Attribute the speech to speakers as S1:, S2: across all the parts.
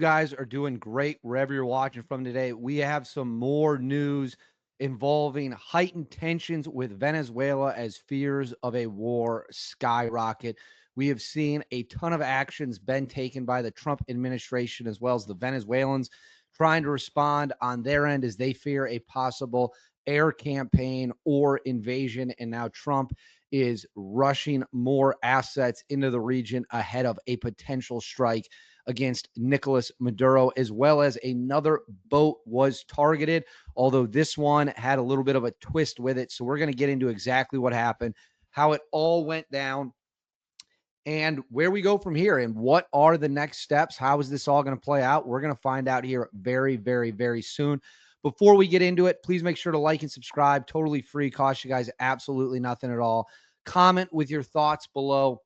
S1: Guys are doing great wherever you're watching from today. We have some more news involving heightened tensions with Venezuela as fears of a war skyrocket. We have seen a ton of actions been taken by the Trump administration as well as the Venezuelans trying to respond on their end as they fear a possible air campaign or invasion. And now Trump is rushing more assets into the region ahead of a potential strike against Nicolas Maduro, as well as another boat was targeted, although this one had a little bit of a twist with it. So we're going to get into exactly what happened, how it all went down, and where we go from here and what are the next steps. How is this all going to play out? We're going to find out here very, very, very soon. Before we get into it, please make sure to like and subscribe. Totally free. Cost you guys absolutely nothing at all. Comment with your thoughts below.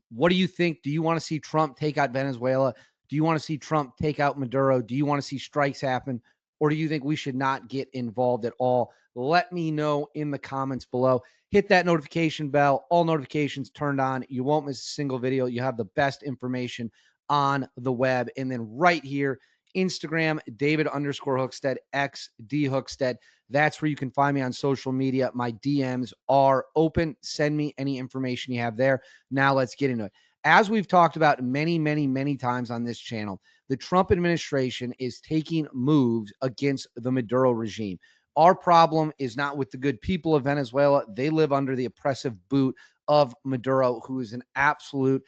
S1: What do you think? Do you want to see Trump take out Venezuela? Do you want to see Trump take out Maduro? Do you want to see strikes happen? Or do you think we should not get involved at all? Let me know in the comments below. Hit that notification bell. All notifications turned on. You won't miss a single video. You have the best information on the web. And then right here, Instagram, David_Hookstead, XD Hookstead. That's where you can find me on social media. My DMs are open. Send me any information you have there. Now let's get into it. As we've talked about many, many, many times on this channel, the Trump administration is taking moves against the Maduro regime. Our problem is not with the good people of Venezuela. They live under the oppressive boot of Maduro, who is an absolute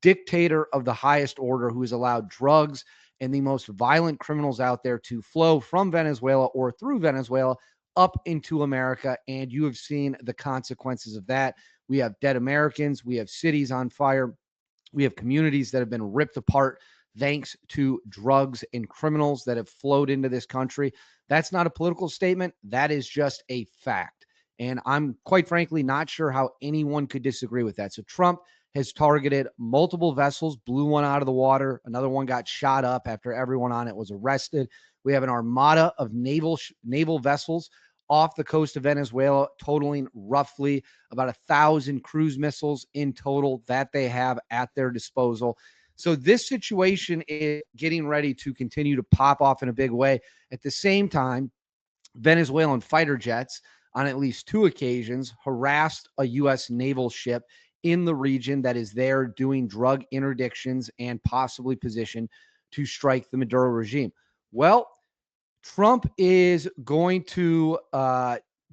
S1: dictator of the highest order, who has allowed drugs and the most violent criminals out there to flow from Venezuela or through Venezuela up into America. And you have seen the consequences of that. We have dead Americans. We have cities on fire. We have communities that have been ripped apart thanks to drugs and criminals that have flowed into this country. That's not a political statement. That is just a fact. And I'm quite frankly not sure how anyone could disagree with that. So Trump has targeted multiple vessels, blew one out of the water. Another one got shot up after everyone on it was arrested. We have an armada of naval vessels off the coast of Venezuela, totaling roughly about 1,000 cruise missiles in total that they have at their disposal. So this situation is getting ready to continue to pop off in a big way. At the same time, Venezuelan fighter jets on at least two occasions harassed a U.S. naval ship in the region that is there doing drug interdictions and possibly positioned to strike the Maduro regime. Well, Trump is going to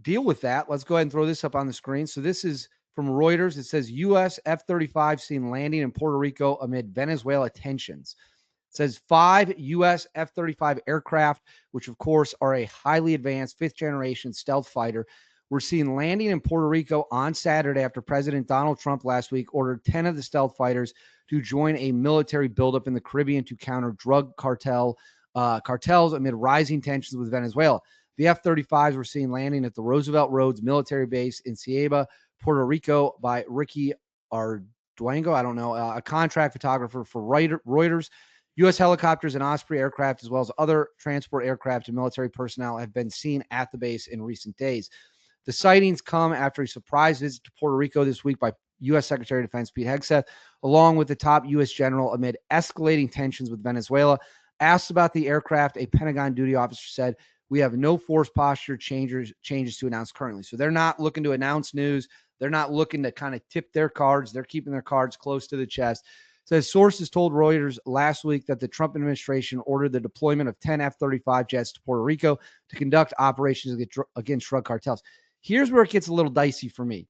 S1: deal with that. Let's go ahead and throw this up on the screen. So this is from Reuters. It says U.S. F-35 seen landing in Puerto Rico amid Venezuela tensions. It says 5 U.S. F-35 aircraft, which of course are a highly advanced fifth-generation stealth fighter, were seen landing in Puerto Rico on Saturday after President Donald Trump last week ordered 10 of the stealth fighters to join a military buildup in the Caribbean to counter drug cartels amid rising tensions with Venezuela. The F-35s were seen landing at the Roosevelt Roads military base in Ceiba, Puerto Rico by Ricky Arduengo, I don't know, a contract photographer for Reuters. U.S. helicopters and Osprey aircraft, as well as other transport aircraft and military personnel, have been seen at the base in recent days. The sightings come after a surprise visit to Puerto Rico this week by U.S. Secretary of Defense Pete Hegseth, along with the top U.S. general, amid escalating tensions with Venezuela. Asked about the aircraft, a Pentagon duty officer said, "We have no force posture changes to announce currently." So they're not looking to announce news. They're not looking to kind of tip their cards. They're keeping their cards close to the chest. Says sources told Reuters last week that the Trump administration ordered the deployment of 10 F-35 jets to Puerto Rico to conduct operations against drug cartels. Here's where it gets a little dicey for me.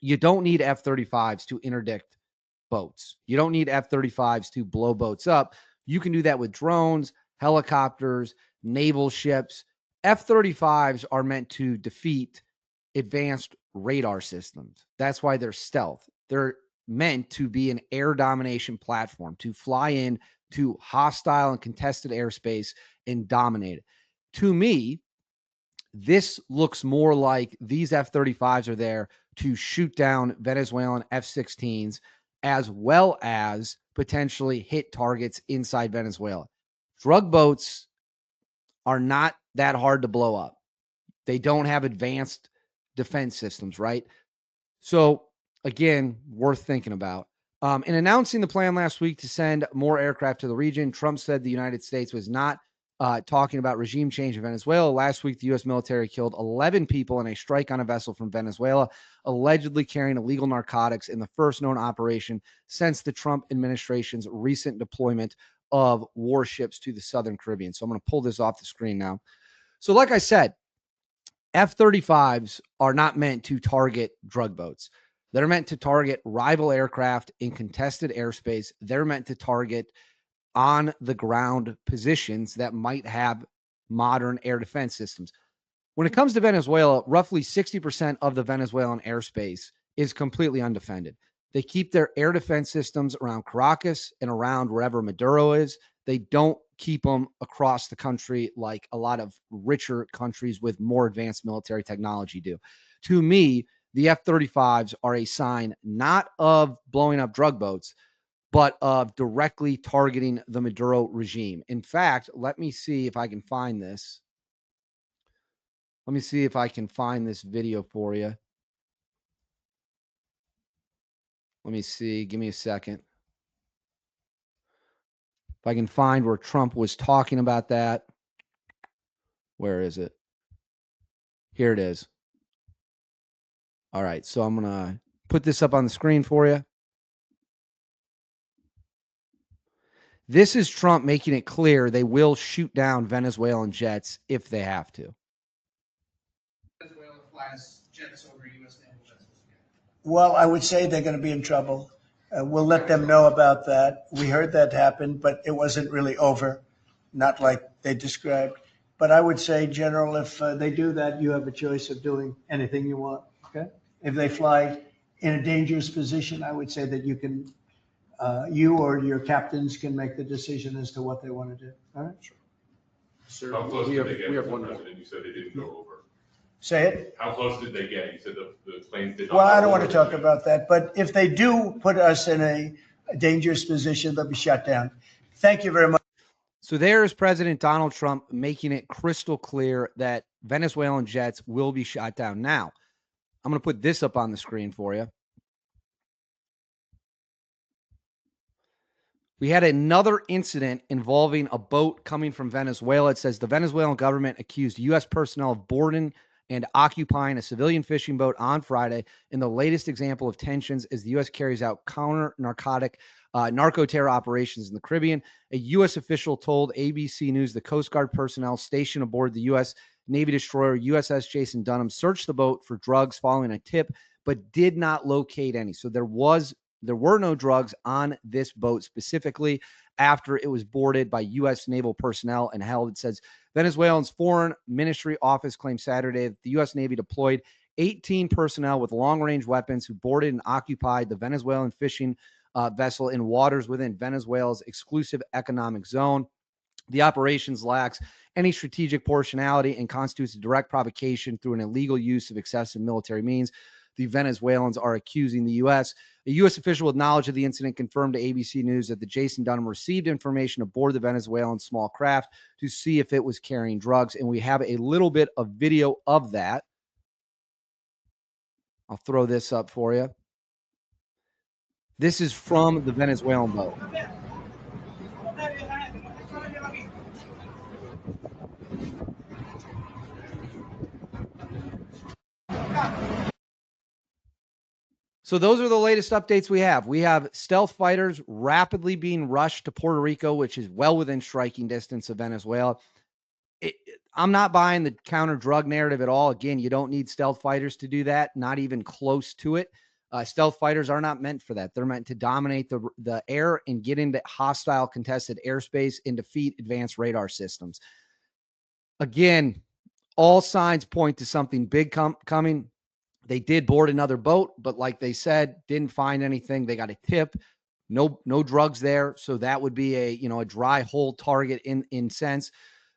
S1: You don't need F-35s to interdict boats. You don't need F-35s to blow boats up. You can do that with drones, helicopters, naval ships. F-35s are meant to defeat advanced radar systems. That's why they're stealth. They're meant to be an air domination platform, to fly in to hostile and contested airspace and dominate it. To me, this looks more like these F-35s are there to shoot down Venezuelan F-16s as well as potentially hit targets inside Venezuela. Drug boats are not that hard to blow up. They don't have advanced defense systems, right? So, again, worth thinking about. In announcing the plan last week to send more aircraft to the region, Trump said the United States was not talking about regime change in Venezuela. Last week, the U.S. military killed 11 people in a strike on a vessel from Venezuela, allegedly carrying illegal narcotics in the first known operation since the Trump administration's recent deployment of warships to the Southern Caribbean. So I'm going to pull this off the screen now. So like I said, F-35s are not meant to target drug boats. They're meant to target rival aircraft in contested airspace. They're meant to target on the ground positions that might have modern air defense systems. When it comes to Venezuela, roughly 60% of the Venezuelan airspace is completely undefended. They keep their air defense systems around Caracas and around wherever Maduro is. They don't keep them across the country like a lot of richer countries with more advanced military technology do. To me, the F-35s are a sign not of blowing up drug boats, but of directly targeting the Maduro regime. In fact, let me see if I can find this. Let me see if I can find this video for you. Let me see. Give me a second. If I can find where Trump was talking about that. Where is it? Here it is. All right. So I'm going to put this up on the screen for you. This is Trump making it clear they will shoot down Venezuelan jets if they have to.
S2: Venezuela flies jets over U.S. naval vessels again? Well, I would say they're going to be in trouble. We'll let them know about that. We heard that happen, but it wasn't really over, not like they described. But I would say, General, if they do that, you have a choice of doing anything you want. Okay? If they fly in a dangerous position, I would say that you can, you or your captains can make the decision as to what they want to do. All right? Sure.
S3: Sir, how close did they get? President, you said they didn't go over.
S2: Say it.
S3: How close did they get? You said the planes did not.
S2: Well, I don't want to talk about that, but if they do put us in a dangerous position, they'll be shut down. Thank you very much.
S1: So there's President Donald Trump making it crystal clear that Venezuelan jets will be shot down. Now, I'm going to put this up on the screen for you. We had another incident involving a boat coming from Venezuela. It says the Venezuelan government accused U.S. personnel of boarding and occupying a civilian fishing boat on Friday in the latest example of tensions as the U.S. carries out narco-terror operations in the Caribbean. A U.S. official told ABC News the Coast Guard personnel stationed aboard the U.S. Navy destroyer USS Jason Dunham searched the boat for drugs following a tip, but did not locate any. So there were no drugs on this boat specifically after it was boarded by U.S. naval personnel and held. It says Venezuelan's Foreign Ministry office claimed Saturday that the U.S. Navy deployed 18 personnel with long-range weapons who boarded and occupied the Venezuelan fishing vessel in waters within Venezuela's exclusive economic zone. The operations lacks any strategic proportionality and constitutes a direct provocation through an illegal use of excessive military means. The Venezuelans are accusing the U.S. A U.S. official with knowledge of the incident confirmed to ABC News that the Jason Dunham received information aboard the Venezuelan small craft to see if it was carrying drugs. And we have a little bit of video of that. I'll throw this up for you. This is from the Venezuelan boat. So those are the latest updates we have. We have stealth fighters rapidly being rushed to Puerto Rico, which is well within striking distance of Venezuela. I'm not buying the counter drug narrative at all. Again, you don't need stealth fighters to do that, not even close to it. Stealth fighters are not meant for that. They're meant to dominate the air and get into hostile contested airspace and defeat advanced radar systems. Again, all signs point to something big coming. They did board another boat, but like they said, didn't find anything. They got a tip, no drugs there. So that would be a dry hole target in sense.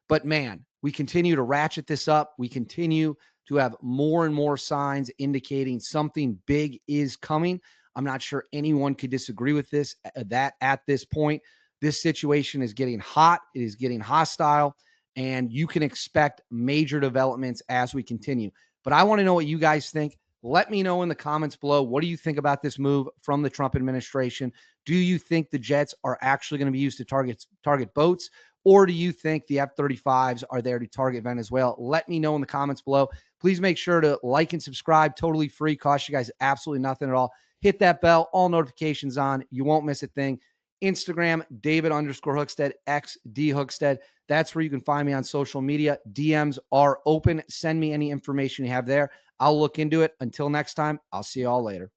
S1: But man, we continue to ratchet this up. We continue to have more and more signs indicating something big is coming. I'm not sure anyone could disagree with that at this point. This situation is getting hot. It is getting hostile, and you can expect major developments as we continue. But I want to know what you guys think. Let me know in the comments below. What do you think about this move from the Trump administration? Do you think the jets are actually going to be used to target boats? Or do you think the F-35s are there to target Venezuela? Let me know in the comments below. Please make sure to like and subscribe. Totally free. Cost you guys absolutely nothing at all. Hit that bell. All notifications on. You won't miss a thing. Instagram, David_Hookstead, XD Hookstead. That's where you can find me on social media. DMs are open. Send me any information you have there. I'll look into it. Until next time, I'll see you all later.